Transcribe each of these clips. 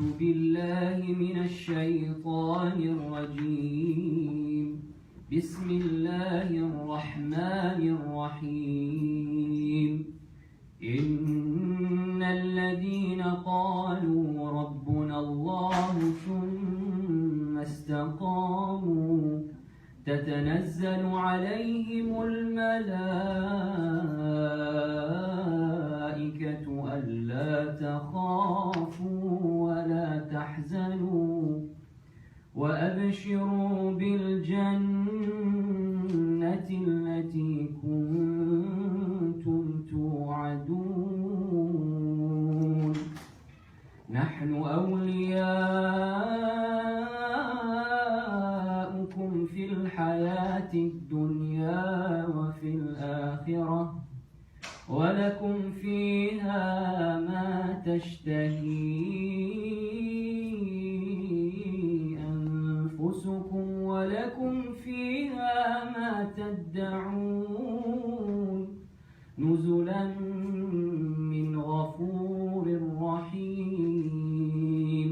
بالله من الشيطان الرجيم. بسم الله الرحمن الرحيم. إن الذين قالوا ربنا الله ثم استقاموا تتنزل عليهم الملائكة ألا تخافوا ولا تحزنوا وأبشروا بالجنة التي كنتم توعدون. نحن أولياؤكم في الحياة الدنيا وفي الآخرة ولكم فيها ما تشتهي أنفسكم ولكم فيها ما تدعون نزلا من غفور رحيم.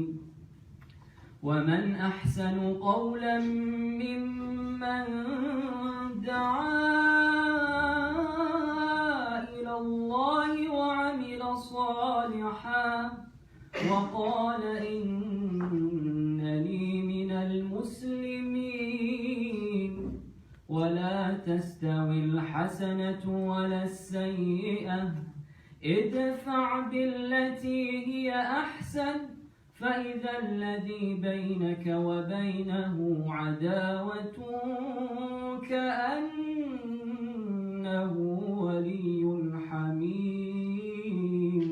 ومن أحسن قولا ممن دعا إلى الله وعمل صالحا وقال إنني من المسلمين. ولا تستوي الحسنة ولا السيئة ادفع بالتي هي أحسن فإذا الذي بينك وبينه عداوة كأنه ولي حميم.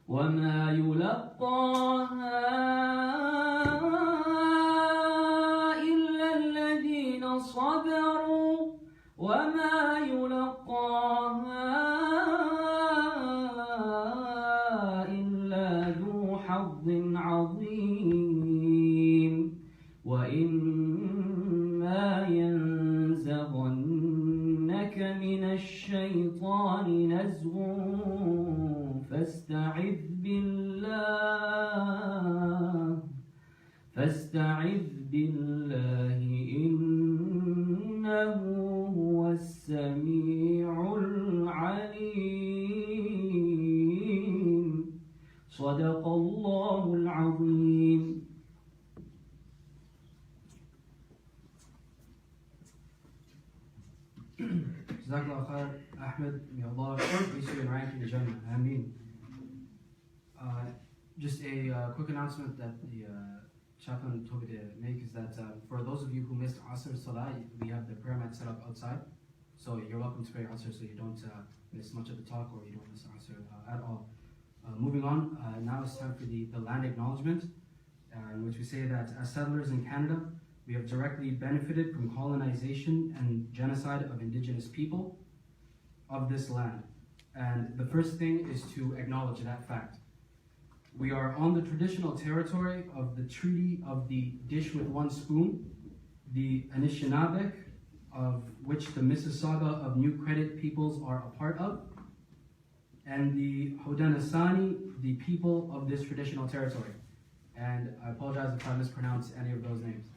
وما يلقاها إلا الذين صبروا وما يلقاها إلا ذو حظ عظيم. وإما ينزغنك من الشيطان نزغ فاستعذ بالله إنه هو السميع العليم. صدق الله العظيم. Jazakallah khair, Ahmed. May Allah increase you in rank in Jannah. Ameen. Just a quick announcement that the chaplain told me to make is that for those of you who missed Asr Salah, we have the prayer mat set up outside. So you're welcome to pray Asr so you don't miss much of the talk or you don't miss Asr at all. Moving on, now it's time for the land acknowledgement, in which we say that as settlers in Canada, we have directly benefited from colonization and genocide of indigenous people of this land. And the first thing is to acknowledge that fact. We are on the traditional territory of the Treaty of the Dish with One Spoon, the Anishinaabe, of which the Mississauga of New Credit peoples are a part of, and the Haudenosaunee, the people of this traditional territory. And I apologize if I mispronounce any of those names.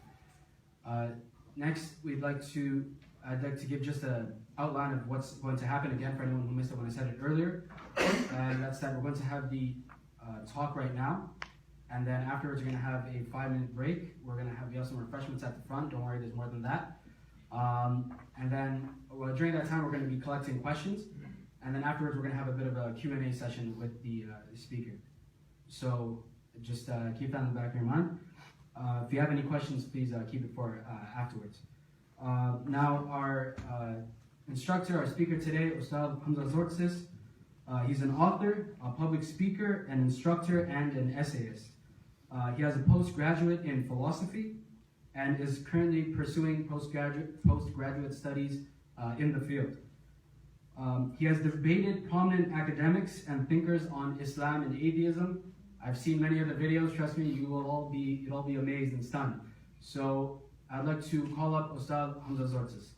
Next, I'd like to give just an outline of what's going to happen again for anyone who missed it when I said it earlier. And that's that we're going to have the talk right now, and then afterwards we're going to have a 5-minute break. We have some refreshments at the front. Don't worry, there's more than that. And then during that time we're going to be collecting questions, and then afterwards we're going to have a bit of a Q&A session with the speaker. So just keep that in the back of your mind. If you have any questions, please keep it for afterwards. Now our instructor, our speaker today, Ustadh Hamza Andreas Tzortzis. He's an author, a public speaker, an instructor, and an essayist. He has a postgraduate in philosophy and is currently pursuing postgraduate studies in the field. He has debated prominent academics and thinkers on Islam and atheism. I've seen many of the videos. Trust me, you'll all be amazed and stunned. So I'd like to call up Ustadh Hamza Tzortzis.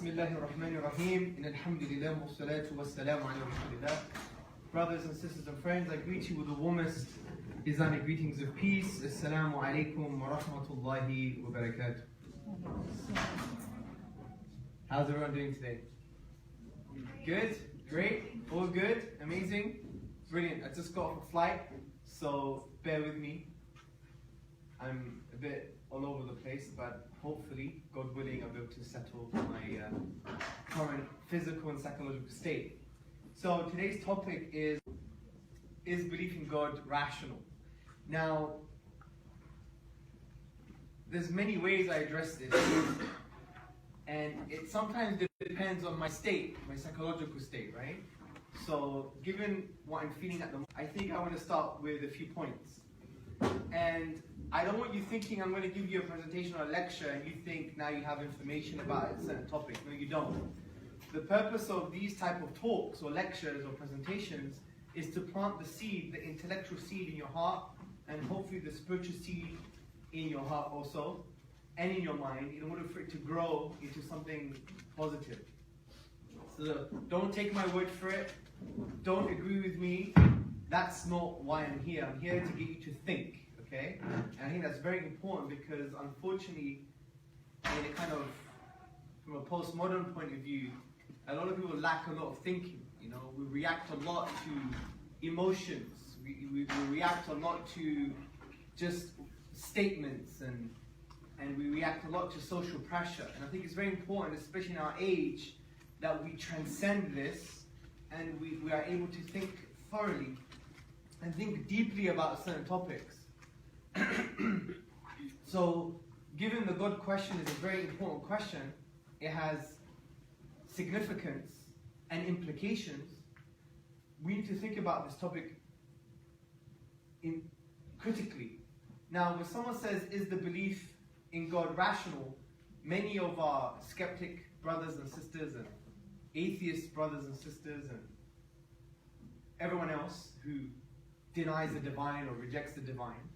Bismillahir Rahmanir Rahim. Alhamdulillah wa salatu wa salamu ala Rasulillah. Brothers and sisters and friends, I greet you with the warmest Islamic greetings of peace. Assalamu alaikum wa rahmatullahi wa barakatuh. How's everyone doing today? Good? Great? All good? Amazing? Brilliant. I just got off a flight, so bear with me. I'm a bit all over the place, but hopefully, God willing, I'll be able to settle my current physical and psychological state. So today's topic is belief in God rational? Now, there's many ways I address this, and it sometimes depends on my state, my psychological state, right? So given what I'm feeling at the moment, I think I want to start with a few points. And I don't want you thinking I'm going to give you a presentation or a lecture and you think now you have information about a certain topic. No, you don't. The purpose of these type of talks or lectures or presentations is to plant the seed, the intellectual seed in your heart, and hopefully the spiritual seed in your heart also, and in your mind, in order for it to grow into something positive. So don't take my word for it. Don't agree with me. That's not why I'm here. I'm here to get you to think. Okay? And I think that's very important because unfortunately, in a kind of, from a postmodern point of view, a lot of people lack a lot of thinking. You know, we react a lot to emotions. We react a lot to just statements and we react a lot to social pressure. And I think it's very important, especially in our age, that we transcend this and we are able to think thoroughly and think deeply about certain topics. So, given the God question is a very important question, it has significance and implications, we need to think about this topic critically. Now, when someone says, is the belief in God rational, many of our skeptic brothers and sisters and atheist brothers and sisters and everyone else who denies the divine or rejects the divine,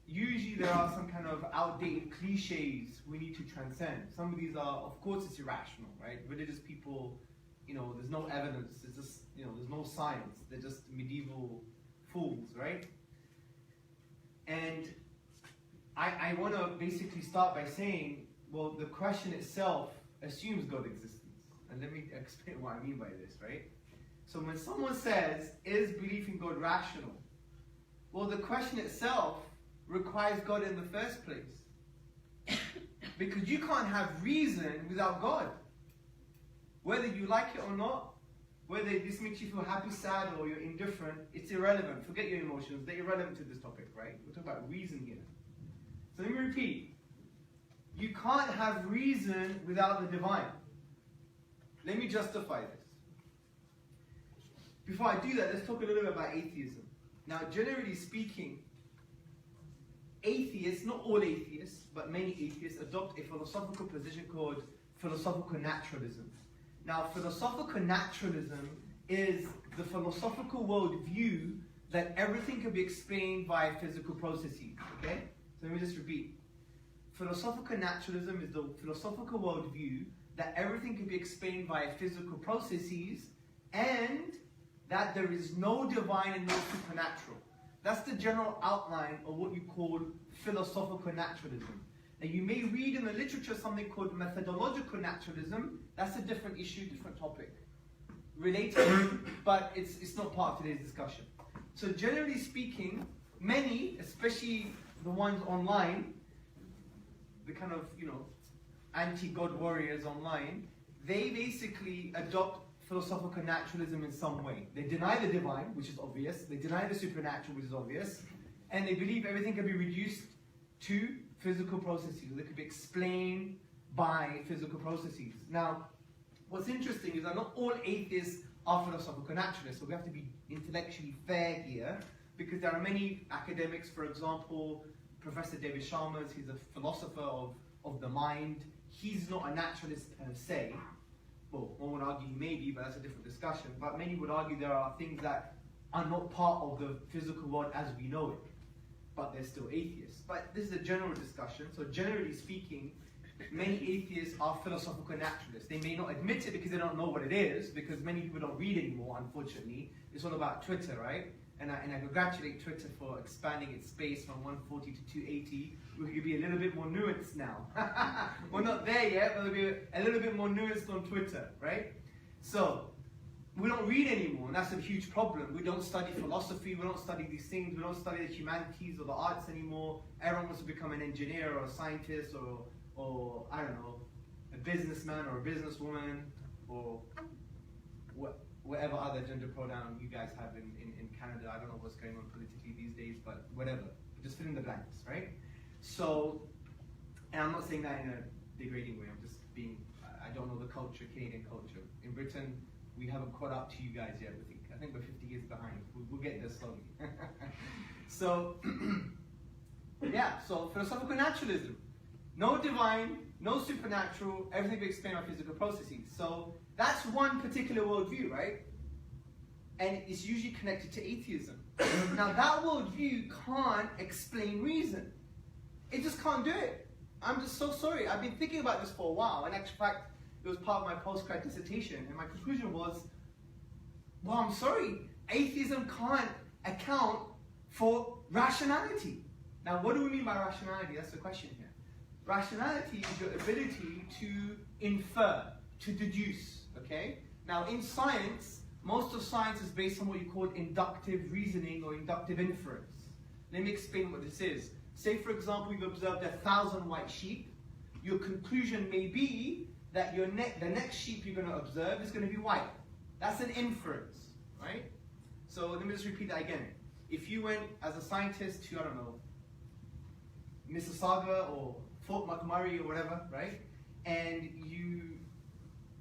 usually there are some kind of outdated cliches we need to transcend. Some of these are, of course it's irrational, right? Religious people, you know, there's no evidence, there's just, you know, there's no science, they're just medieval fools, right? And I want to basically start by saying, well, the question itself assumes God existence. And let me explain what I mean by this, right? So when someone says, is belief in God rational? Well, the question itself requires God in the first place. Because you can't have reason without God. Whether you like it or not, whether this makes you feel happy, sad, or you're indifferent, it's irrelevant. Forget your emotions, they're irrelevant to this topic, right? We're talking about reason here. So let me repeat. You can't have reason without the divine. Let me justify this. Before I do that, let's talk a little bit about atheism. Now, generally speaking, atheists, not all atheists, but many atheists, adopt a philosophical position called philosophical naturalism. Now, philosophical naturalism is the philosophical worldview that everything can be explained by physical processes. Okay? So let me just repeat. Philosophical naturalism is the philosophical worldview that everything can be explained by physical processes and that there is no divine and no supernatural. That's the general outline of what you call philosophical naturalism. Now you may read in the literature something called methodological naturalism. That's a different issue, different topic. Related, but it's not part of today's discussion. So generally speaking, many, especially the ones online, the kind of, you know, anti-God warriors online, they basically adopt philosophical naturalism in some way. They deny the divine, which is obvious. They deny the supernatural, which is obvious. And they believe everything can be reduced to physical processes. They could be explained by physical processes. Now, what's interesting is that not all atheists are philosophical naturalists. So we have to be intellectually fair here, because there are many academics, for example, Professor David Chalmers, he's a philosopher of the mind. He's not a naturalist per se. Well, one would argue he may be, but that's a different discussion. But many would argue there are things that are not part of the physical world as we know it, but they're still atheists. But this is a general discussion. So generally speaking, many atheists are philosophical naturalists. They may not admit it because they don't know what it is, because many people don't read anymore, unfortunately. It's all about Twitter, right? And I congratulate Twitter for expanding its space from 140 to 280. We could be a little bit more nuanced now. We're not there yet, but we'll be a little bit more nuanced on Twitter, right? So, we don't read anymore, and that's a huge problem. We don't study philosophy, we don't study these things, we don't study the humanities or the arts anymore. Everyone wants to become an engineer or a scientist or I don't know, a businessman or a businesswoman or whatever other gender pronoun you guys have in Canada. I don't know what's going on politically these days, but whatever. Just fill in the blanks, right? So, and I'm not saying that in a degrading way, I'm just being, I don't know the culture, Canadian culture. In Britain, we haven't caught up to you guys yet. I think we're 50 years behind. We'll get there slowly. So, yeah, so philosophical naturalism. No divine, no supernatural, everything we explain by physical processes. So, that's one particular worldview, right? And it's usually connected to atheism. Now, that worldview can't explain reason. It just can't do it. I'm just so sorry. I've been thinking about this for a while. In actual fact, it was part of my postgrad dissertation, and my conclusion was, well, I'm sorry, atheism can't account for rationality. Now, what do we mean by rationality? That's the question here. Rationality is your ability to infer, to deduce, okay? Now, in science, most of science is based on what you call inductive reasoning or inductive inference. Let me explain what this is. Say, for example, you've observed 1,000 white sheep. Your conclusion may be that the next sheep you're going to observe is going to be white. That's an inference, right? So let me just repeat that again. If you went as a scientist to, I don't know, Mississauga or Fort McMurray or whatever, right? And you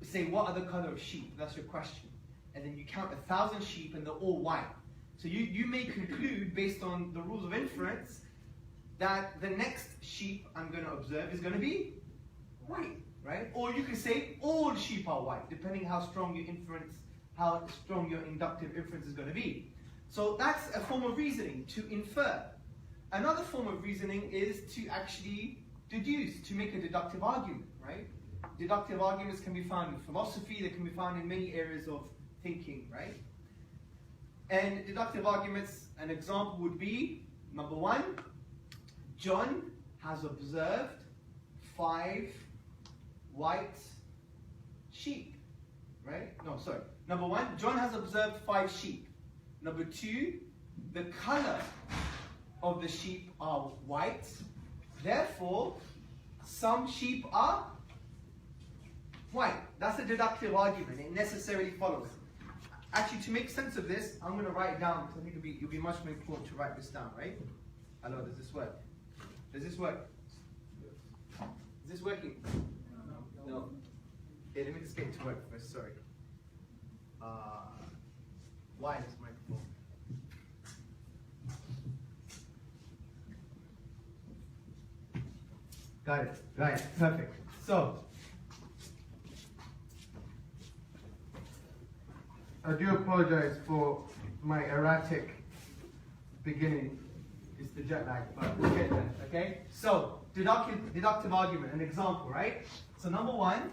say, what are the color of sheep? That's your question. And then you count 1,000 sheep and they're all white. So you may conclude, based on the rules of inference, that the next sheep I'm going to observe is going to be white, right? Or you can say all sheep are white, depending how strong your inference, how strong your inductive inference is going to be. So that's a form of reasoning, to infer. Another form of reasoning is to actually deduce, to make a deductive argument, right? Deductive arguments can be found in philosophy, they can be found in many areas of thinking, right? And deductive arguments, an example would be, number one, John has observed 5 white sheep, right? No, sorry. Number one, John has observed 5 sheep. Number two, the color of the sheep are white. Therefore, some sheep are white. That's a deductive argument. It necessarily follows. Actually, to make sense of this, I'm going to write it down because I think it'll be much more important to write this down, right? Hello, does this work? Does this work? Is this working? No. Okay, let me just get it to work first. Sorry. Why this microphone? Got it. Right. Perfect. So, I do apologize for my erratic beginning. It's the jet lag, but we'll get there. Okay. So, deductive argument. An example, right? So, number one,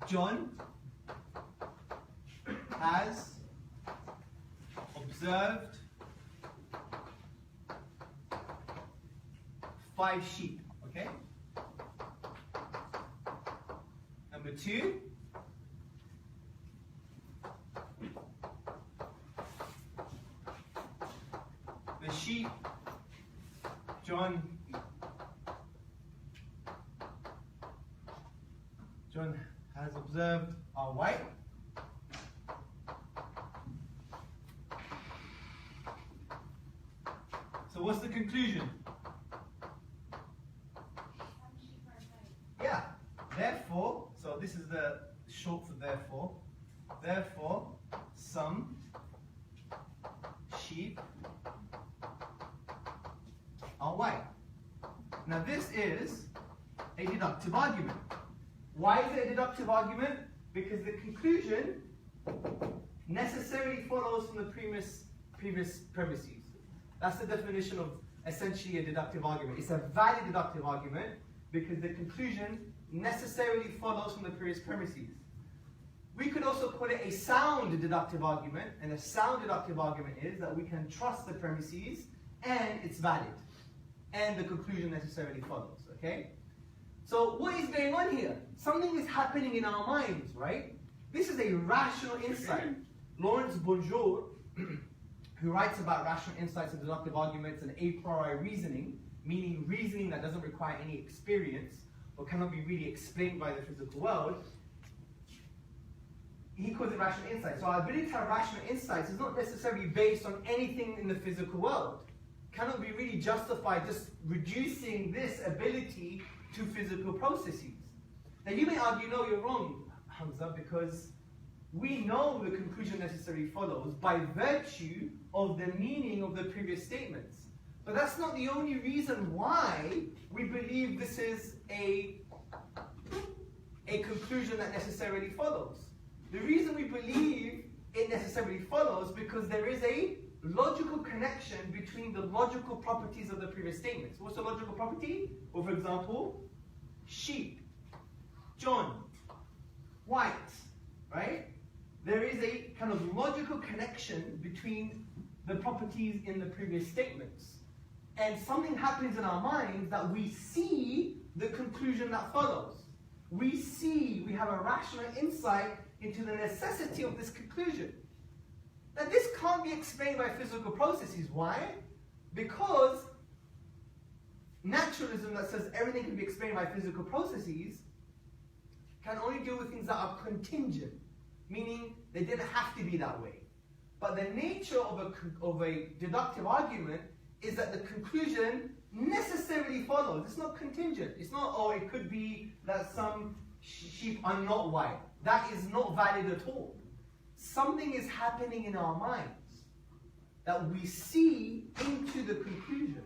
John has observed 5 sheep, okay? Number two, the sheep John has observed are white. So what's the conclusion? Yeah. Therefore, so this is the short for therefore. Therefore, some sheep are white. Now this is a deductive argument. Why is it a deductive argument? Because the conclusion necessarily follows from the previous premises. That's the definition of essentially a deductive argument. It's a valid deductive argument because the conclusion necessarily follows from the previous premises. We could also call it a sound deductive argument, and a sound deductive argument is that we can trust the premises and it's valid, and the conclusion necessarily follows, okay? So what is going on here? Something is happening in our minds, right? This is a rational insight. Lawrence Bonjour, who writes about rational insights and deductive arguments and a priori reasoning, meaning reasoning that doesn't require any experience or cannot be really explained by the physical world, he calls it rational insight. So our ability to have rational insights is not necessarily based on anything in the physical world. Cannot be really justified just reducing this ability to physical processes. Now you may argue, no, you're wrong, Hamza, because we know the conclusion necessarily follows by virtue of the meaning of the previous statements. But that's not the only reason why we believe this is a conclusion that necessarily follows. The reason we believe it necessarily follows because there is a logical connection between the logical properties of the previous statements. What's the logical property? Well, for example, sheep, John, white, right? There is a kind of logical connection between the properties in the previous statements. And something happens in our minds that we see the conclusion that follows. We have a rational insight into the necessity of this conclusion. Now this can't be explained by physical processes. Why? Because naturalism that says everything can be explained by physical processes can only deal with things that are contingent, meaning they didn't have to be that way. But the nature of a deductive argument is that the conclusion necessarily follows. It's not contingent. It's not, oh, it could be that some sheep are not white. That is not valid at all. Something is happening in our minds that we see into the conclusion.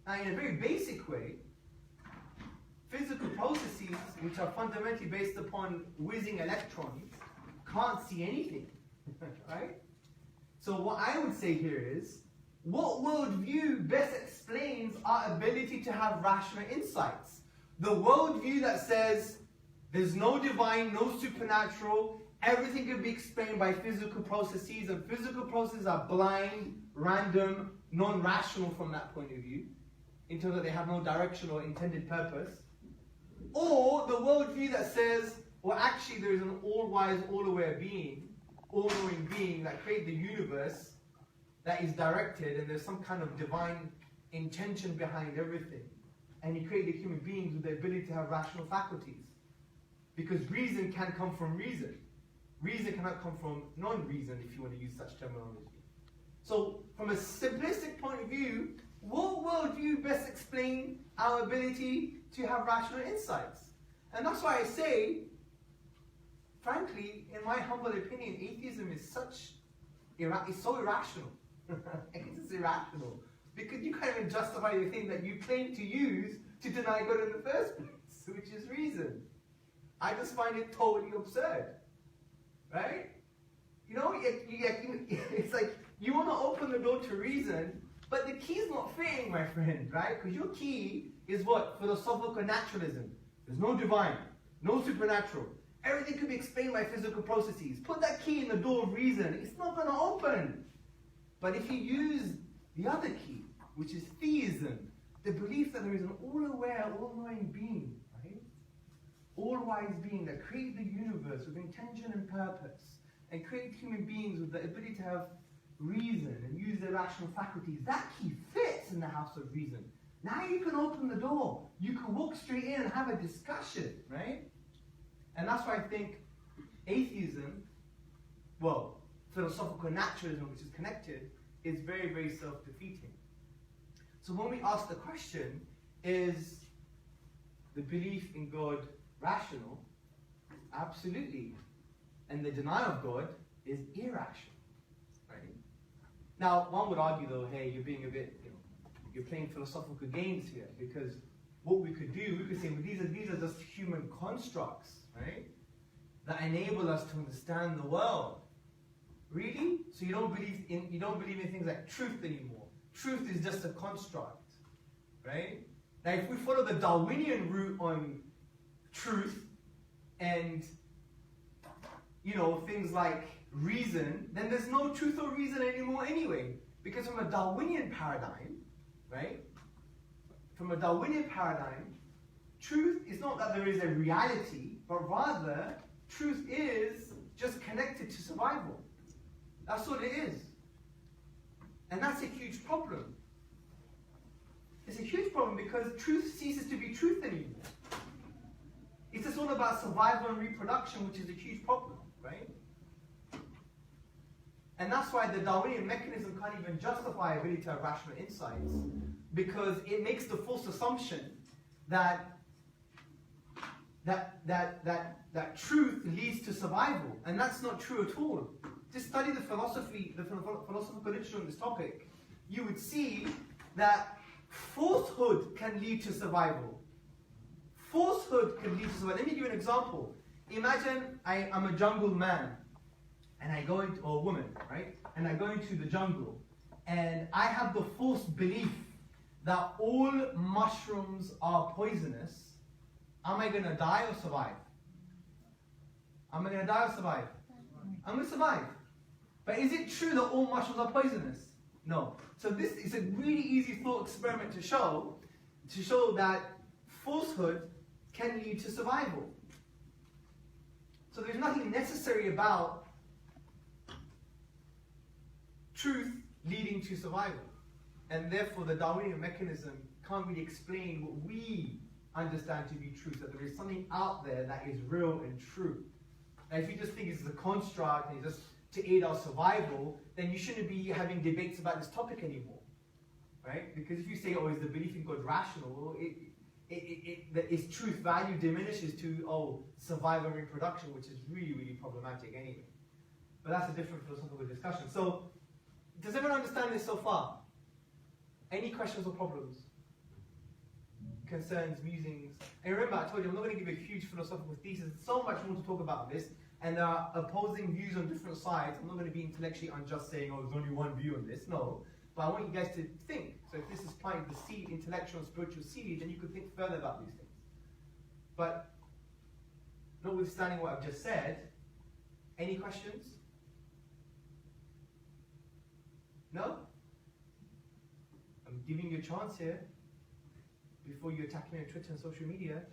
Now, in a very basic way, physical processes, which are fundamentally based upon whizzing electrons, can't see anything, right? So what I would say here is, what worldview best explains our ability to have rational insights? The worldview that says there's no divine, no supernatural, everything can be explained by physical processes, and physical processes are blind, random, non-rational from that point of view, in terms that they have no direction or intended purpose. Or the worldview that says, well, actually there is an all-wise, all-aware being, all-knowing being that created the universe, that is directed, and there's some kind of divine intention behind everything. And he created human beings with the ability to have rational faculties. Because reason can come from reason. Reason cannot come from non-reason, if you want to use such terminology. So, from a simplistic point of view, what worldview best explain our ability to have rational insights? And that's why I say, frankly, in my humble opinion, atheism is so irrational. It's irrational. Because you can't even justify the thing that you claim to use to deny God in the first place, which is reason. I just find it totally absurd. Right? You know, it's like you want to open the door to reason, but the key's not fitting, my friend, right? Because your key is what? Philosophical naturalism. There's no divine, no supernatural. Everything can be explained by physical processes. Put that key in the door of reason. It's not going to open. But if you use the other key, which is theism, the belief that there is an all-aware, all-knowing being, right? All-wise being that created the universe with intention and purpose, and created human beings with the ability to have reason and use their rational faculties, that key fits in the house of reason. Now you can open the door. You can walk straight in and have a discussion, right? And that's why I think atheism, well, philosophical naturalism, which is connected, is very, very self-defeating. So when we ask the question, is the belief in God rational? Absolutely. And the denial of God is irrational. Right? Now, one would argue though, hey, you're being a bit, you're playing philosophical games here, because what we could do, we could say, well, these are just human constructs, right? That enable us to understand the world. Really? So you don't believe in things like truth anymore. Truth is just a construct, right? Now, if we follow the Darwinian route on truth and, things like reason, then there's no truth or reason anymore anyway. Because from a Darwinian paradigm, right? From a Darwinian paradigm, truth is not that there is a reality, but rather truth is just connected to survival. That's what it is. And that's a huge problem. It's a huge problem because truth ceases to be truth anymore. It's just all about survival and reproduction, which is a huge problem, right? And that's why the Darwinian mechanism can't even justify ability to have rational insights, because it makes the false assumption that truth leads to survival, and that's not true at all. Just study the philosophical literature on this topic. You would see that falsehood can lead to survival. Falsehood can lead to survival. Let me give you an example. Imagine I'm a jungle man, and I go into, or a woman, right? And I go into the jungle, and I have the false belief that all mushrooms are poisonous. Am I going to die or survive? Am I going to die or survive? I'm going to survive. But is it true that all mushrooms are poisonous? No. So this is a really easy thought experiment to show that falsehood can lead to survival. So there's nothing necessary about truth leading to survival. And therefore the Darwinian mechanism can't really explain what we understand to be truth, that there is something out there that is real and true. And if you just think it's a construct and it's just to aid our survival, then you shouldn't be having debates about this topic anymore, right? Because if you say, oh, is the belief in God rational, its truth value diminishes to, survival and reproduction, which is really, really problematic anyway. But that's a different philosophical discussion. So, does everyone understand this so far? Any questions or problems? Concerns, musings? And remember, I told you, I'm not going to give a huge philosophical thesis. There's so much more to talk about this. And there are opposing views on different sides. I'm not going to be intellectually unjust saying, there's only one view on this. No. But I want you guys to think. So if this is planting the seed, intellectual and spiritual seed, then you could think further about these things. But notwithstanding what I've just said, any questions? No? I'm giving you a chance here before you attack me on Twitter and social media.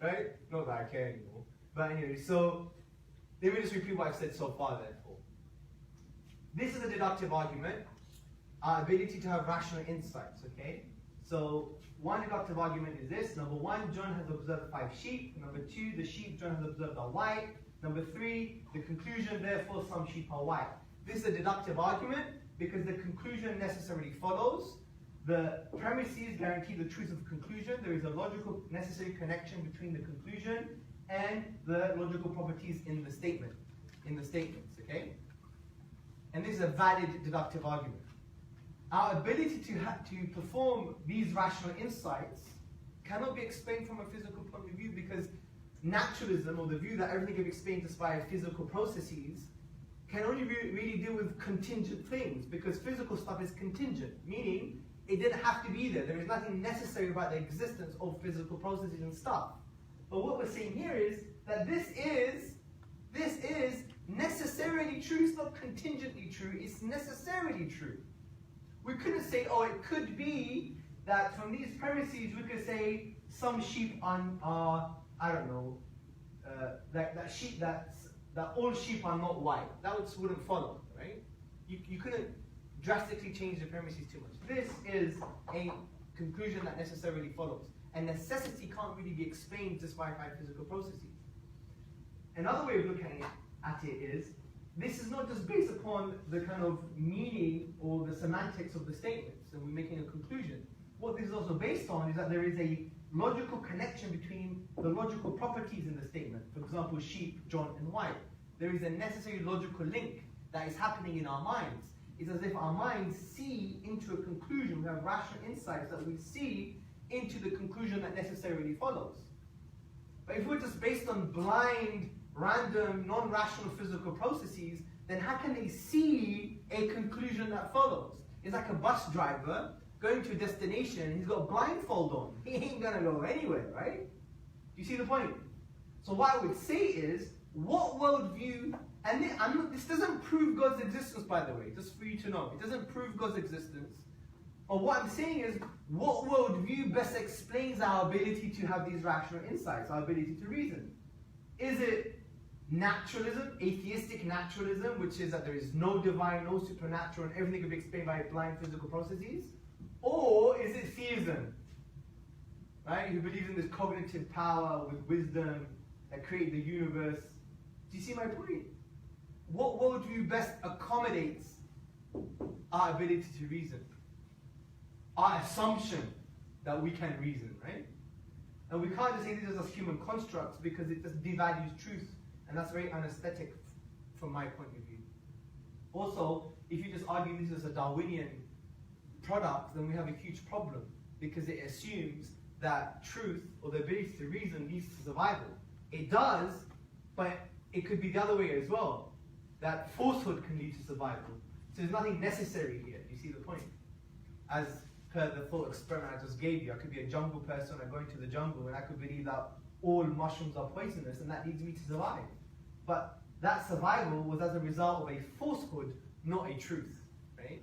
Right? Not that I care anymore. But anyway, so let me just repeat what I've said so far, therefore. This is a deductive argument, our ability to have rational insights, okay? So, one deductive argument is this. Number one, John has observed 5 sheep. Number 2, the sheep John has observed are white. Number 3, the conclusion, therefore some sheep are white. This is a deductive argument because the conclusion necessarily follows. The premises guarantee the truth of the conclusion. There is a logical necessary connection between the conclusion and the logical properties in the statements, okay? And this is a valid deductive argument. Our ability to perform these rational insights cannot be explained from a physical point of view, because naturalism, or the view that everything can be explained just by physical processes, can only really deal with contingent things, because physical stuff is contingent, meaning it didn't have to be there. There is nothing necessary about the existence of physical processes and stuff. But what we're saying here is that this is necessarily true. It's not contingently true, it's necessarily true. We couldn't say, it could be that from these premises we could say some sheep are I don't know, that all sheep are not white. That wouldn't follow, right? You couldn't drastically change the premises too much. This is a conclusion that necessarily follows. And necessity can't really be explained just by physical processes. Another way of looking at it is, this is not just based upon the kind of meaning or the semantics of the statements, and we're making a conclusion. What this is also based on is that there is a logical connection between the logical properties in the statement. For example, sheep, John, and white. There is a necessary logical link that is happening in our minds. It's as if our minds see into a conclusion. We have rational insights that we see into the conclusion that necessarily follows. But if we're just based on blind, random, non-rational physical processes, then how can they see a conclusion that follows? It's like a bus driver going to a destination, he's got a blindfold on. He ain't gonna go anywhere, right? Do you see the point? So what I would say is, what worldview, and this doesn't prove God's existence, by the way, just for you to know. It doesn't prove God's existence. But what I'm saying is, what worldview best explains our ability to have these rational insights, our ability to reason? Is it naturalism, atheistic naturalism, which is that there is no divine, no supernatural, and everything can be explained by blind physical processes? Or is it theism, right? Who believes in this cognitive power with wisdom that created the universe? Do you see my point? What worldview best accommodates our ability to reason? Our assumption that we can reason, right? And we can't just say these are just human constructs because it just devalues truth. And that's very anesthetic from my point of view. Also, if you just argue this is a Darwinian product, then we have a huge problem because it assumes that truth or the ability to reason leads to survival. It does, but it could be the other way as well. That falsehood can lead to survival. So there's nothing necessary here. You see the point? As per the thought experiment I just gave you, I could be a jungle person, I go into the jungle, and I could believe that all mushrooms are poisonous, and that leads me to survive. But that survival was as a result of a falsehood, not a truth, right?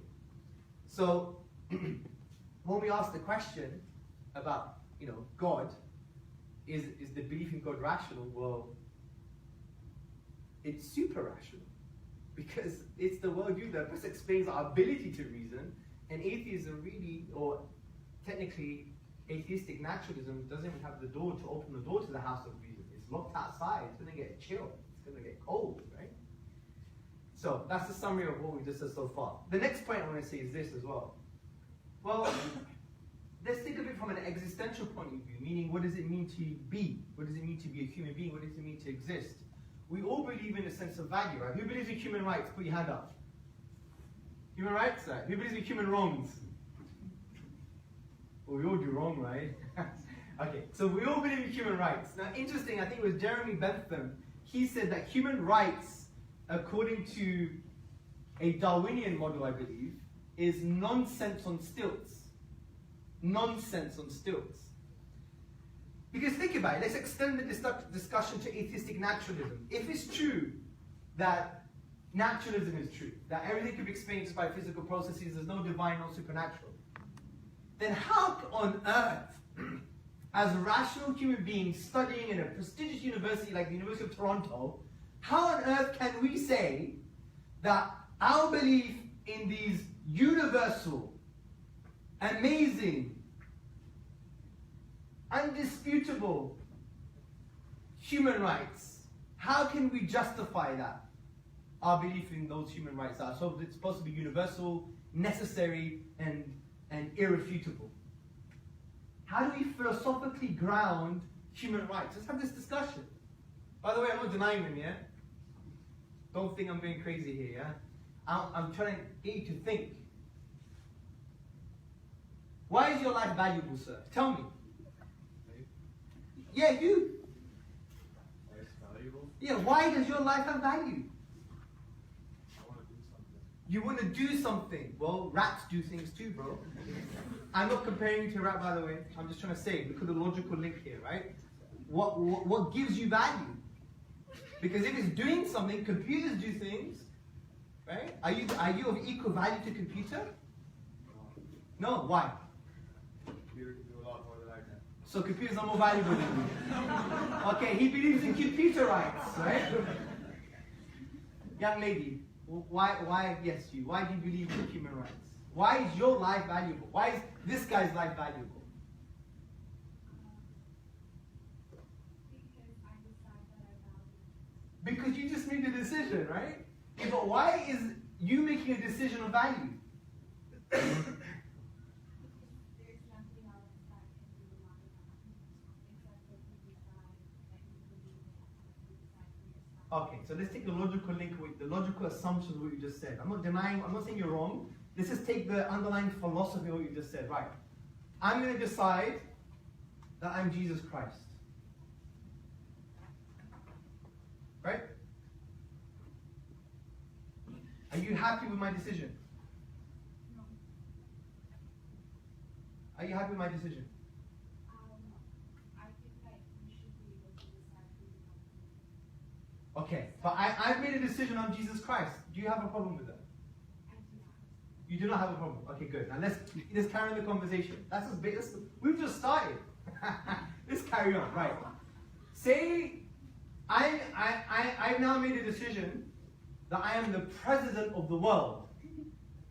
So when we ask the question about, God, is the belief in God rational? Well, it's super rational, because it's the worldview that best explains our ability to reason. And atheism really, or technically atheistic naturalism, doesn't even have the door to open the door to the house of reason. It's locked outside. It's going to get chilled. It's going to get cold, right? So that's the summary of what we just said so far. The next point I want to say is this as well. Well, let's think of it from an existential point of view, meaning what does it mean to be? What does it mean to be a human being? What does it mean to exist? We all believe in a sense of value, right? Who believes in human rights? Put your hand up. Human rights, right? Who believes in human wrongs? Well, we all do wrong, right? Okay, so we all believe in human rights. Now, interesting, I think it was Jeremy Bentham. He said that human rights, according to a Darwinian model, I believe, is nonsense on stilts. Nonsense on stilts. Because think about it, let's extend the discussion to atheistic naturalism. If it's true that naturalism is true, that everything can be explained just by physical processes, there's no divine, no supernatural, then how on earth, as rational human beings studying in a prestigious university like the University of Toronto, how on earth can we say that our belief in these universal, amazing, undisputable human rights, how can we justify that? Our belief in those human rights are. So it's supposed to be universal, necessary, and irrefutable. How do we philosophically ground human rights? Let's have this discussion. By the way, I'm not denying them, yeah? Don't think I'm going crazy here, yeah? I'm trying to get you to think. Why is your life valuable, sir? Tell me. Yeah, you. Why it's valuable? Yeah, why does your life have value? I want to do something. You want to do something. Well, rats do things too, bro. I'm not comparing you to a rat, by the way. I'm just trying to say, look at the logical link here, right? What gives you value? Because if it's doing something, computers do things, right? Are you of equal value to computer? No, why? Computer can do a lot more than I can. So computers are more valuable than you. Okay, he believes in computer rights, right? Young lady, why, yes, you. Why do you believe in human rights? Why is your life valuable? Why is this guy's life valuable? Because you just made a decision, right? Yeah, but why is you making a decision of value? Okay, so let's take the logical link with the logical assumptions of what you just said. I'm not denying, I'm not saying you're wrong. Let's just take the underlying philosophy of what you just said. Right. I'm going to decide that I'm Jesus Christ. Right? Are you happy with my decision? Are you happy with my decision? I think that you should be able to decide who you want to be. Okay, but I've made a decision on Jesus Christ. Do you have a problem with that? I do not. You do not have a problem. Okay, good. Now let's carry on the conversation. We've just started. Let's carry on. Right. Say I've now made a decision that I am the president of the world,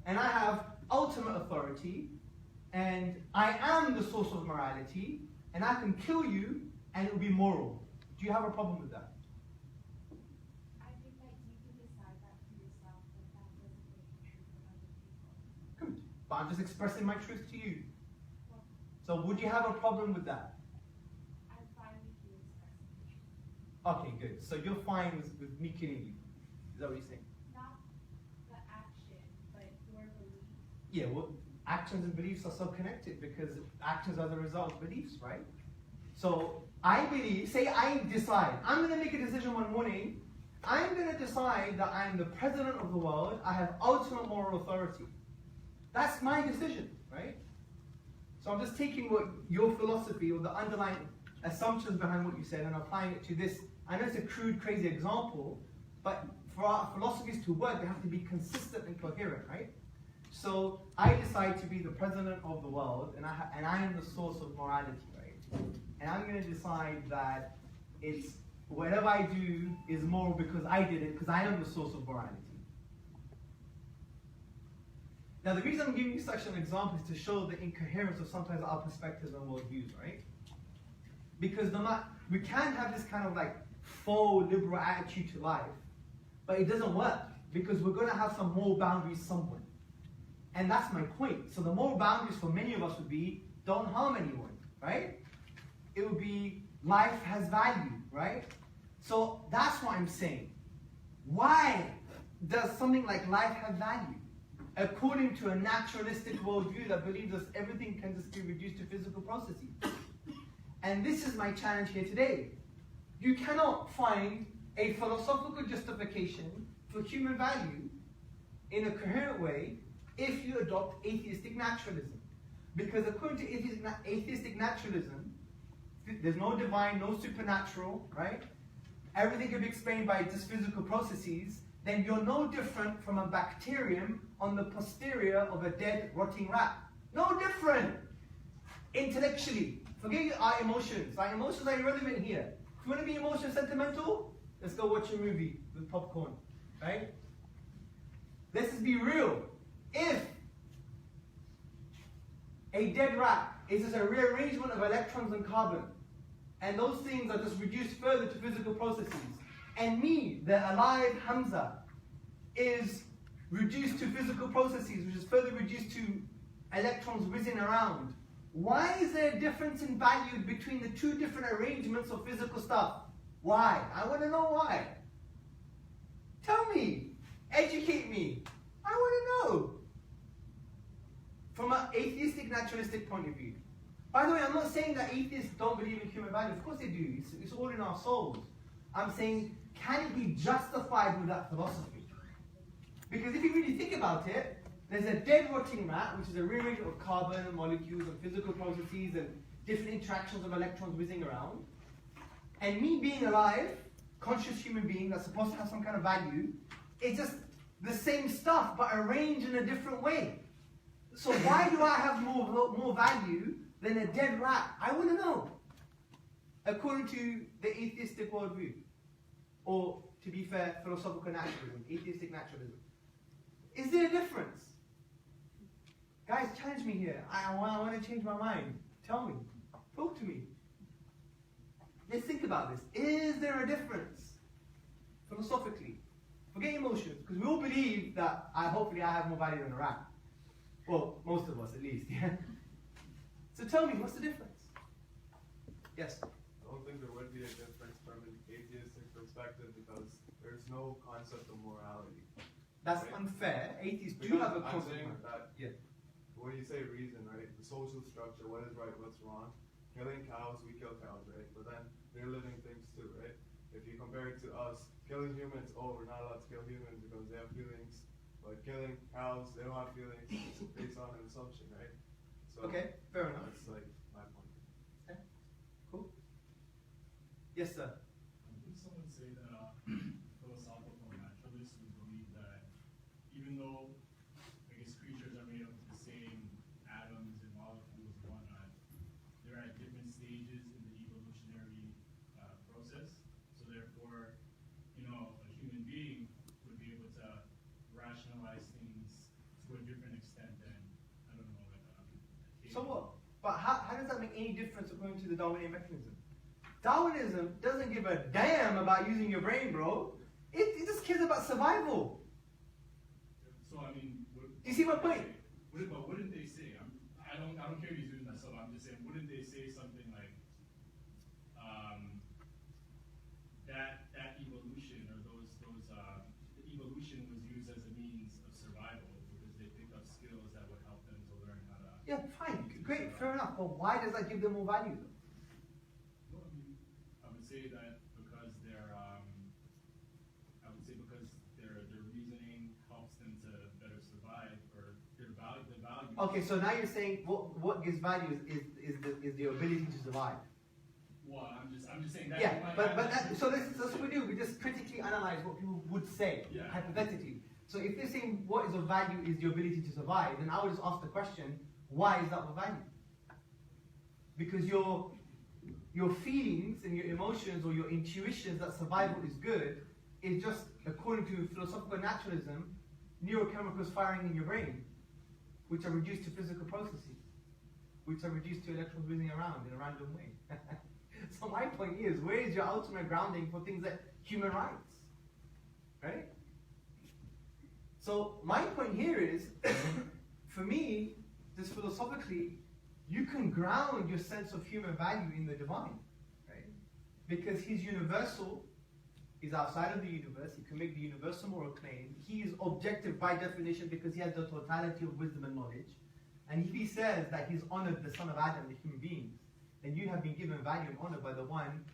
and I have ultimate authority, and I am the source of morality, and I can kill you, and it will be moral. Do you have a problem with that? I think that you can decide that for yourself, but that doesn't make it true for other people. Good. But I'm just expressing my truth to you. Well, So would you have a problem with that? I'm fine with you expressing the truth. Okay, good. So you're fine with me killing you. Is that what you're saying? Not the action, but your belief. Yeah, well, actions and beliefs are so connected because actions are the result of beliefs, right? So I believe, say I decide, I'm going to make a decision one morning, I'm going to decide that I'm the president of the world, I have ultimate moral authority. That's my decision, right? So I'm just taking what your philosophy or the underlying assumptions behind what you said and applying it to this. I know it's a crude, crazy example, but for our philosophies to work, they have to be consistent and coherent, right? So I decide to be the president of the world, and I am the source of morality, right? And I'm going to decide that it's whatever I do is moral because I did it, because I am the source of morality. Now, the reason I'm giving you such an example is to show the incoherence of sometimes our perspectives and worldviews, right? Because we can have this kind of like faux liberal attitude to life, but it doesn't work because we're going to have some moral boundaries somewhere. And that's my point. So the moral boundaries for many of us would be don't harm anyone, right? It would be life has value, right? So that's what I'm saying. Why does something like life have value? According to a naturalistic worldview that believes that everything can just be reduced to physical processes. And this is my challenge here today. You cannot find a philosophical justification for human value in a coherent way if you adopt atheistic naturalism. Because according to atheistic naturalism, there's no divine, no supernatural, right? Everything can be explained by just physical processes. Then you're no different from a bacterium on the posterior of a dead, rotting rat. No different! Intellectually. Forget our emotions. Our emotions are irrelevant here. If you want to be emotion sentimental, let's go watch a movie with popcorn, right? Let's just be real. If a dead rat is just a rearrangement of electrons and carbon, and those things are just reduced further to physical processes, and me, the alive Hamza, is reduced to physical processes, which is further reduced to electrons whizzing around, why is there a difference in value between the two different arrangements of physical stuff? Why? I want to know why. Tell me. Educate me. I want to know. From an atheistic, naturalistic point of view. By the way, I'm not saying that atheists don't believe in human value. Of course they do. It's all in our souls. I'm saying, can it be justified with that philosophy? Because if you really think about it, there's a dead rotting rat, which is a rearrangement of carbon and molecules and physical processes and different interactions of electrons whizzing around. And me being alive, conscious human being that's supposed to have some kind of value, it's just the same stuff but arranged in a different way. So why do I have more value than a dead rat? I want to know. According to the atheistic worldview. Or, to be fair, philosophical naturalism, atheistic naturalism. Is there a difference? Guys, challenge me here. I want to change my mind. Tell me. Talk to me. Let's think about this. Is there a difference? Philosophically. Forget emotions, because we all believe that hopefully I have more value than a rat. Well, most of us at least, yeah? So tell me, what's the difference? Yes? I don't think there would be a difference from an atheistic perspective because there's no concept of morality. That's right? unfair. Atheists do Because have a I'm concept. saying that Yeah. when you say reason, right, the social structure, what is right, what's wrong, killing cows, we kill cows, right? But then they're living things too, right? If you compare it to us, killing humans, we're not allowed to kill humans because they have feelings. But killing cows, they don't have feelings. It's based on an assumption, right? So Okay, fair enough. that's like my point. Cool. Yes, sir. Would someone say that philosophical naturalists would believe that even though, I guess, creatures are made up of the same atoms and molecules and whatnot, they're at different stages in the evolutionary process. So therefore, a human being would be able to rationalize things to a different extent than, I don't know, like a So what? But how does that make any difference according to the Darwinian mechanism? Darwinism doesn't give a damn about using your brain, bro. It just cares about survival. So I mean, Do you see my point? But wouldn't they say? I don't care if he's doing myself. I'm just saying, wouldn't they say something like that evolution or the evolution was used as a means of survival because they picked up skills that would help them to learn how to. Yeah, fine, great, fair enough. But why does that give them more value? No, I would say that because their reasoning helps them to better survive, or the value. Okay, so now you're saying what gives value is the ability to survive. Well, I'm just saying that. Yeah, but that's what we do. We just critically analyze what people would say, Yeah. hypothetically. So if they're saying what is of value is the ability to survive, then I would just ask the question, why is that of value? Because your feelings and your emotions or your intuitions that survival is good is just, according to philosophical naturalism, neurochemicals firing in your brain, which are reduced to physical processes, which are reduced to electrons whizzing around in a random way. So my point is, where is your ultimate grounding for things like human rights? Right? So my point here is, for me, just philosophically, you can ground your sense of human value in the divine, right? Because he's universal, he's outside of the universe, he can make the universal moral claim, he is objective by definition because he has the totality of wisdom and knowledge. And if he says that he's honored the son of Adam, the human beings, then you have been given value and honor by the one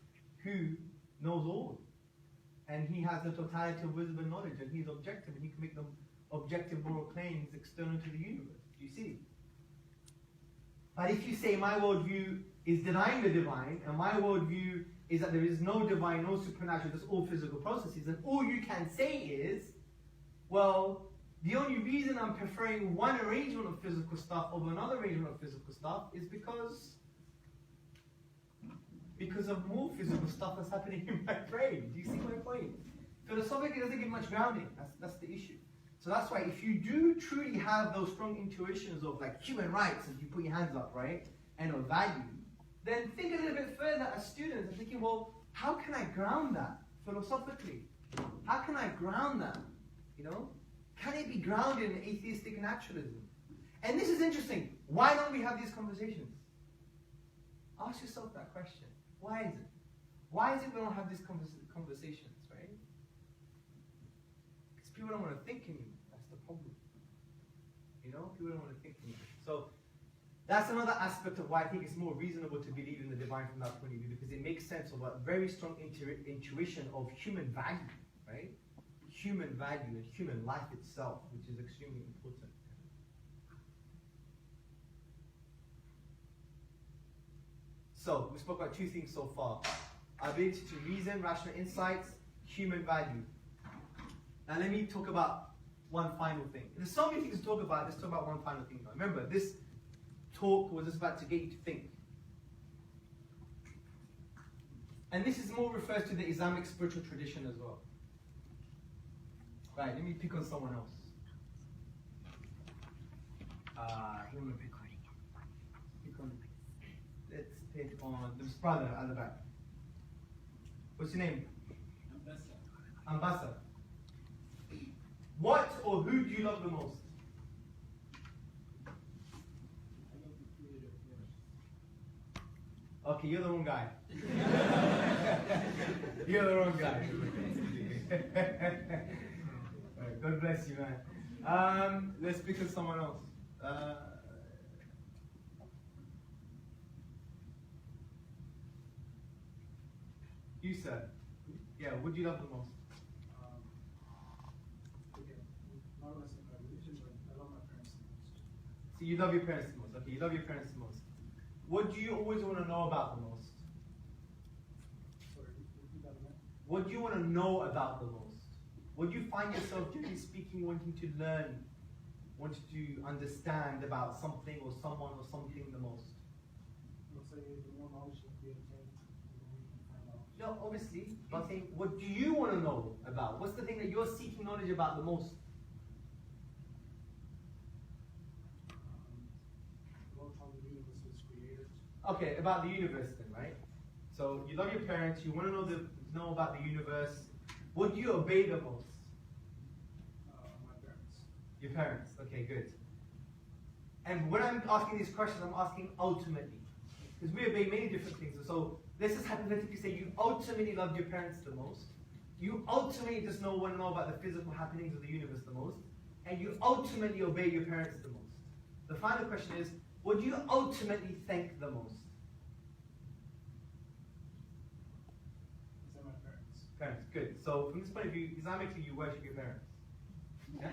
who knows all. And he has the totality of wisdom and knowledge, and he's objective, and he can make them objective moral claims external to the universe. Do you see? But if you say my worldview is denying the divine, and my worldview is that there is no divine, no supernatural, just all physical processes, then all you can say is, well, the only reason I'm preferring one arrangement of physical stuff over another arrangement of physical stuff is because of more physical stuff that's happening in my brain. Do you see my point? Philosophically, it doesn't give much grounding. That's the issue. So that's why if you do truly have those strong intuitions of like human rights, and you put your hands up, right, and of value, then think a little bit further as students and thinking, well, how can I ground that philosophically? How can I ground that? Can it be grounded in atheistic naturalism? And this is interesting. Why don't we have these conversations? Ask yourself that question. Why is it? Why is it we don't have these conversations, right? Because people don't want to think anymore. That's the problem. People don't want to think anymore. So that's another aspect of why I think it's more reasonable to believe in the divine from that point of view, because it makes sense of a very strong intuition of human value, right? Human value and human life itself, which is extremely important. So, we spoke about two things so far. Our ability to reason, rational insights, human value. Now let me talk about one final thing. There's so many things to talk about, let's talk about one final thing. Remember, this talk was just about to get you to think. And this is more refers to the Islamic spiritual tradition as well. Right, let me pick on someone else. Who am I pick on? Let's pick on this brother at the back. What's your name? Ambassa. What or who do you love the most? Okay, you're the wrong guy. You're the wrong guy. Right, God bless you, man. Let's pick on someone else. You, sir. Yeah, what do you love the most? Not less of my religion, but I love my parents the most. So you love your parents the most, Okay, you love your parents the most. What do you always want to know about the most? Sorry, repeat that again. What do you want to know about the most? What do you find yourself, generally speaking, wanting to learn, wanting to understand about something or someone or something the most? Let's say the more knowledge that we obtain, the more we can find out. No, obviously, but I'm saying, what do you want to know about? What's the thing that you're seeking knowledge about the most? About how the universe was created. Okay, about the universe then, right? So you love your parents, you want to know about the universe. What do you obey the most? My parents. Your parents. Okay, good. And when I'm asking these questions, I'm asking ultimately. Because we obey many different things. So let's just hypothetically say you ultimately love your parents the most. You ultimately just want to know about the physical happenings of the universe the most. And you ultimately obey your parents the most. The final question is, what do you ultimately thank the most? These are my parents. Parents, good. So from this point of view, Islamically, you worship your parents. Yeah?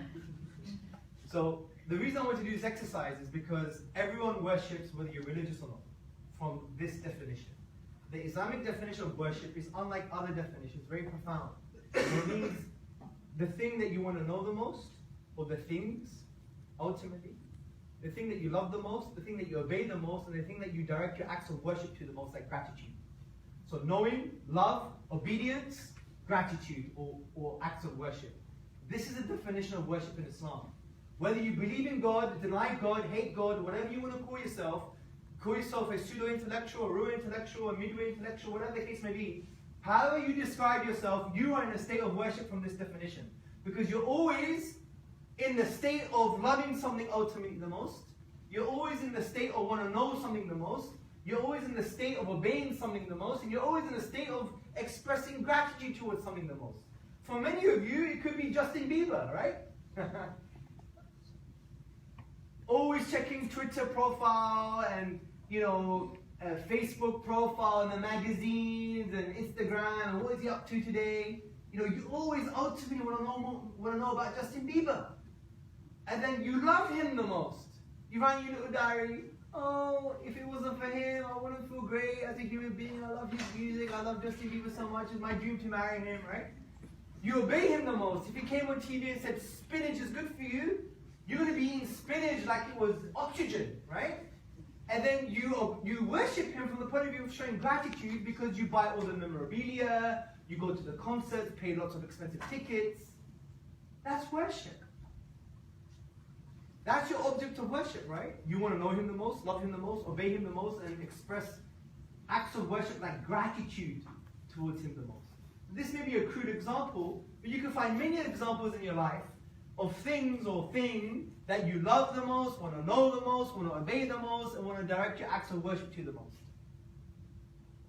So the reason I want to do this exercise is because everyone worships whether you're religious or not, from this definition. The Islamic definition of worship is unlike other definitions, very profound. It means the thing that you want to know the most, or the things, ultimately, the thing that you love the most, the thing that you obey the most, and the thing that you direct your acts of worship to the most, like gratitude. So knowing, love, obedience, gratitude, or acts of worship. This is the definition of worship in Islam. Whether you believe in God, deny God, hate God, whatever you want to call yourself a pseudo-intellectual, a real intellectual, a midway intellectual, whatever the case may be, however you describe yourself, you are in a state of worship from this definition. Because you're always in the state of loving something ultimately the most. You're always in the state of want to know something the most. You're always in the state of obeying something the most. And you're always in the state of expressing gratitude towards something the most. For many of you, it could be Justin Bieber, right? Always checking Twitter profile and, Facebook profile and the magazines and Instagram and what is he up to today. You always ultimately want to know about Justin Bieber. And then you love him the most. You write your little diary, oh, if it wasn't for him, I wouldn't feel great as a human being. I love his music. I love Justin Bieber so much. It's my dream to marry him, right? You obey him the most. If he came on TV and said spinach is good for you, you're going to be eating spinach like it was oxygen, right? And then you worship him from the point of view of showing gratitude because you buy all the memorabilia, you go to the concerts, pay lots of expensive tickets. That's worship. That's your object of worship, right? You want to know him the most, love him the most, obey him the most, and express acts of worship like gratitude towards him the most. This may be a crude example, but you can find many examples in your life of things or thing that you love the most, want to know the most, want to obey the most, and want to direct your acts of worship to the most.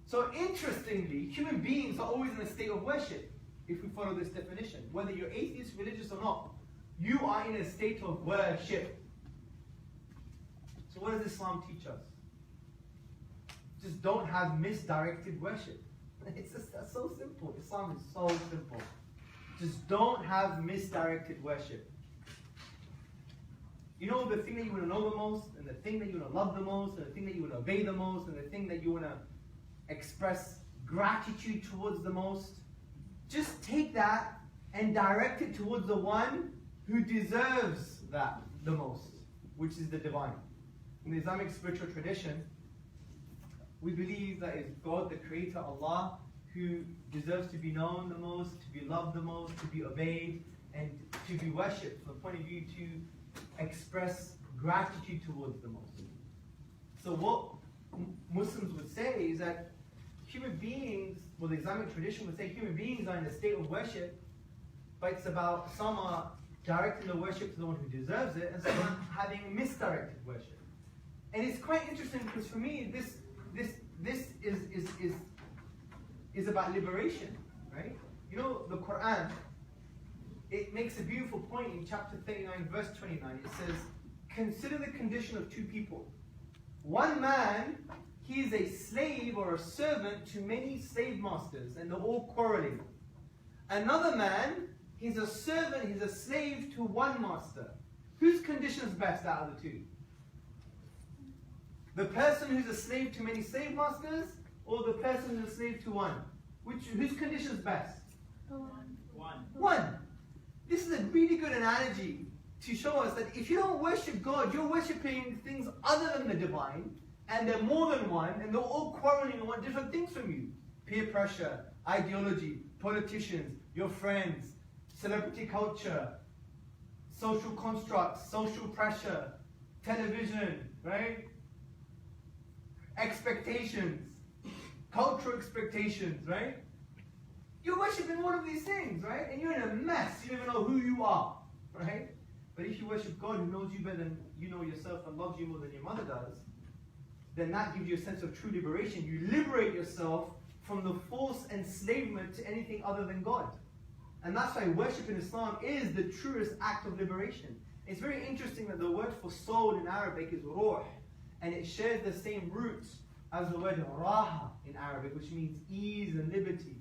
So interestingly, human beings are always in a state of worship, if we follow this definition. Whether you're atheist, religious or not, you are in a state of worship. So what does Islam teach us? Just don't have misdirected worship. It's just that's so simple. Islam is so simple. Just don't have misdirected worship. The thing that you want to know the most, and the thing that you want to love the most, and the thing that you want to obey the most, and the thing that you want to express gratitude towards the most, just take that and direct it towards the one who deserves that the most, which is the divine. In the Islamic spiritual tradition, we believe that it's God, the Creator, Allah, who deserves to be known the most, to be loved the most, to be obeyed, and to be worshipped from the point of view to express gratitude towards the most. So what Muslims would say is that human beings, well, the Islamic tradition would say human beings are in a state of worship, but it's about some are directing the worship to the one who deserves it, and some are having misdirected worship. And it's quite interesting because for me, this is about liberation, right? The Quran, it makes a beautiful point in chapter 39, verse 29. It says, consider the condition of two people. One man, he is a slave or a servant to many slave masters, and they're all quarreling. Another man, he's a servant, he's a slave to one master. Whose condition is best out of the two? The person who's a slave to many slave masters, or the person who's a slave to one? Whose condition is best? One. This is a really good analogy to show us that if you don't worship God, you're worshipping things other than the divine, and they're more than one, and they're all quarreling and want different things from you. Peer pressure, ideology, politicians, your friends, celebrity culture, social constructs, social pressure, television, right? Expectations, cultural expectations, right? You're worshipping one of these things, right? And you're in a mess. You don't even know who you are, right? But if you worship God who knows you better than you know yourself and loves you more than your mother does, then that gives you a sense of true liberation. You liberate yourself from the false enslavement to anything other than God. And that's why worship in Islam is the truest act of liberation. It's very interesting that the word for soul in Arabic is ruh, and it shares the same roots as the word raha in Arabic, which means ease and liberty.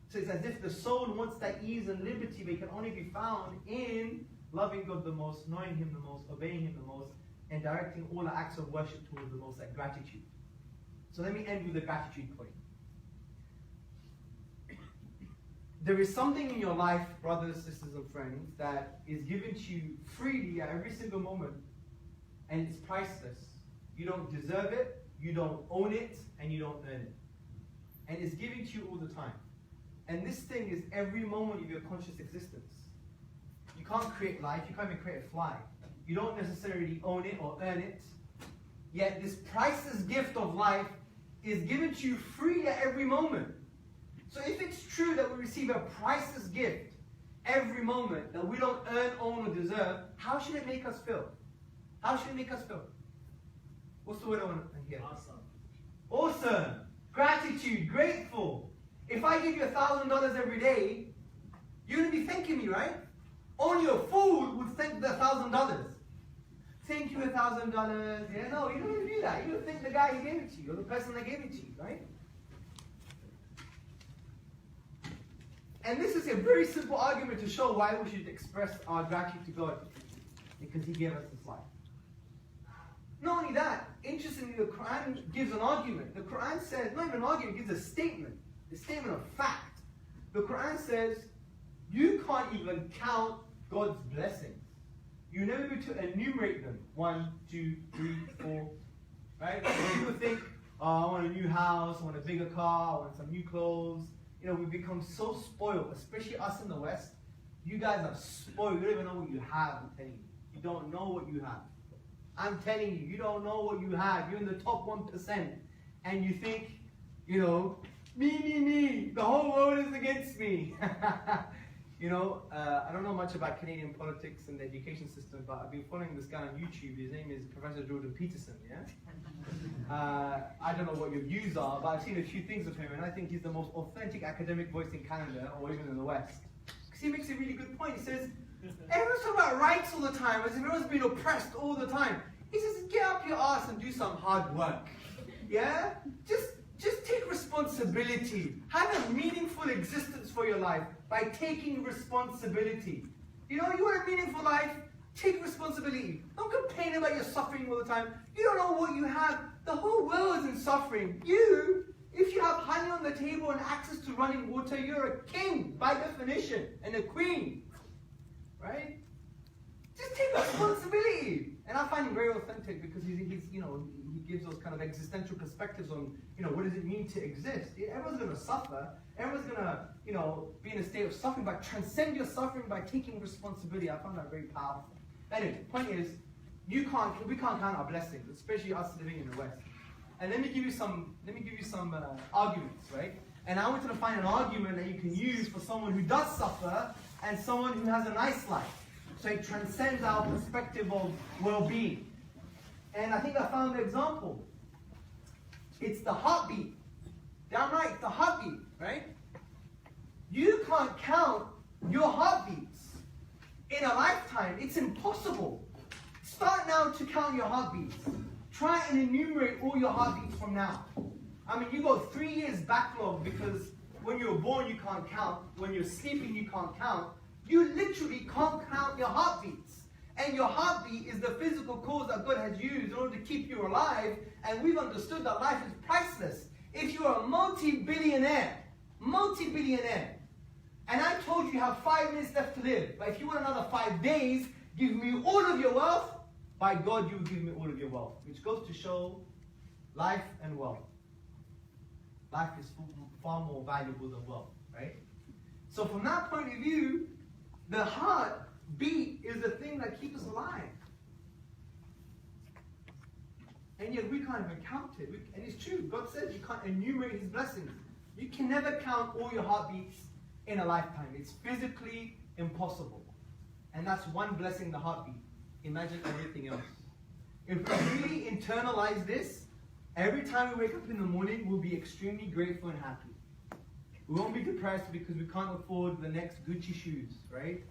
So it's as if the soul wants that ease and liberty, but it can only be found in loving God the most, knowing Him the most, obeying Him the most, and directing all our acts of worship towards the most, like gratitude. So let me end with the gratitude point. There is something in your life, brothers, sisters, and friends, that is given to you freely at every single moment, and it's priceless. You don't deserve it, you don't own it, and you don't earn it. And it's given to you all the time. And this thing is every moment of your conscious existence. You can't create life, you can't even create a fly. You don't necessarily own it or earn it. Yet this priceless gift of life is given to you freely at every moment. So if it's true that we receive a priceless gift every moment that we don't earn, own, or deserve, how should it make us feel? How should it make us feel? What's the word I want to hear? Awesome. Awesome. Gratitude, grateful. If I give you $1,000 every day, you're going to be thanking me, right? Only a fool would thank the $1,000. Thank you $1,000. Yeah, no, you don't even do that. You don't thank the guy who gave it to you, or the person that gave it to you, right? And this is a very simple argument to show why we should express our gratitude to God, because He gave us this life. Not only that, interestingly, the Quran gives an argument. The Quran says, not even an argument, it gives a statement of fact. The Quran says, you can't even count God's blessings. You never be to enumerate them. 1, 2, 3, 4. Right? People think, oh, I want a new house, I want a bigger car, I want some new clothes. You know, we've become so spoiled, especially us in the West. You guys are spoiled. You don't even know what you have, I'm telling you. You don't know what you have. I'm telling you, you don't know what you have. You're in the top 1%. And you think, you know, me, the whole world is against me. You know, I don't know much about Canadian politics and the education system, but I've been following this guy on YouTube. His name is Professor Jordan Peterson, yeah? I don't know what your views are, but I've seen a few things of him, and I think he's the most authentic academic voice in Canada, or even in the West. Because he makes a really good point. He says, everyone's talking about rights all the time, as if everyone's being oppressed all the time. He says, get up your ass and do some hard work. Yeah? Just take responsibility. Have a meaningful existence for your life by taking responsibility. You know, you want a meaningful life? Take responsibility. Don't complain about your suffering all the time. You don't know what you have. The whole world is in suffering. If you have honey on the table and access to running water, you're a king by definition and a queen. Right? Just take responsibility. And I find him very authentic because he's you know, he gives those kind of existential perspectives on, you know, what does it mean to exist? Everyone's going to suffer. Everyone's going to, you know, be in a state of suffering, but transcend your suffering by taking responsibility. I found that very powerful. Anyway, the point is, we can't count our blessings, especially us living in the West. And let me give you some arguments, right? And I wanted to find an argument that you can use for someone who does suffer and someone who has a nice life. So it transcends our perspective of well-being. And I think I found the example. It's the heartbeat. Damn right, the heartbeat, right? You can't count your heartbeats in a lifetime. It's impossible. Start now to count your heartbeats. Try and enumerate all your heartbeats from now. I mean, you got 3 years backlog because when you were born you can't count. When you're sleeping you can't count. You literally can't count your heartbeats. And your heartbeat is the physical cause that God has used in order to keep you alive. And we've understood that life is priceless. If you are a multi-billionaire, and I told you you have 5 minutes left to live, but if you want another 5 days, give me all of your wealth, by God, you will give me all of your wealth. Which goes to show life and wealth. Life is far more valuable than wealth, right? So from that point of view, the heartbeat is the thing that keeps us alive. And yet we can't even count it. And it's true. God says you can't enumerate His blessings. You can never count all your heartbeats in a lifetime. It's physically impossible. And that's one blessing, the heartbeat. Imagine everything else. If we really internalize this, every time we wake up in the morning, we'll be extremely grateful and happy. We won't be depressed because we can't afford the next Gucci shoes, right?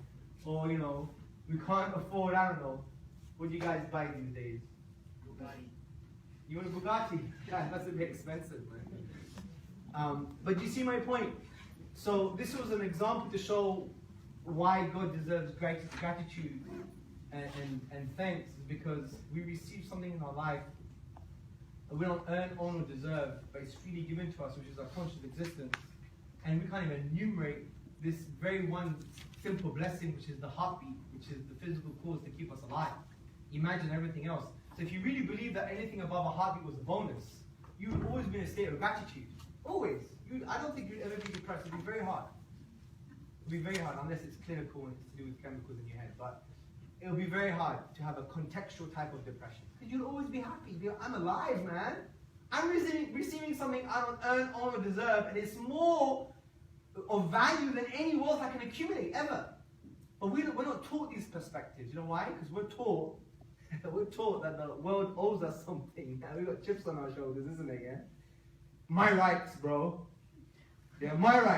Or, we can't afford, I don't know, what do you guys buy these days? Bugatti. You want a Bugatti? Yeah, that's a bit expensive, man. But you see my point? So this was an example to show why God deserves gratitude and thanks, is because we receive something in our life that we don't earn, own, or deserve, but it's freely given to us, which is our conscious existence. And we can't even enumerate this very one simple blessing, which is the heartbeat, which is the physical cause to keep us alive. Imagine everything else. So if you really believe that anything above a heartbeat was a bonus, you would always be in a state of gratitude. Always. I don't think you'd ever be depressed. It'd be very hard. It'd be very hard, unless it's clinical and it's to do with chemicals in your head. But it would be very hard to have a contextual type of depression. Because you'll always be happy. I'm alive, man. I'm receiving something I don't earn, own, or deserve, and it's more of value than any wealth I can accumulate, ever. But we're not taught these perspectives. You know why? Because we're taught that the world owes us something. Now we've got chips on our shoulders, isn't it, yeah? My rights, bro. Yeah, my rights.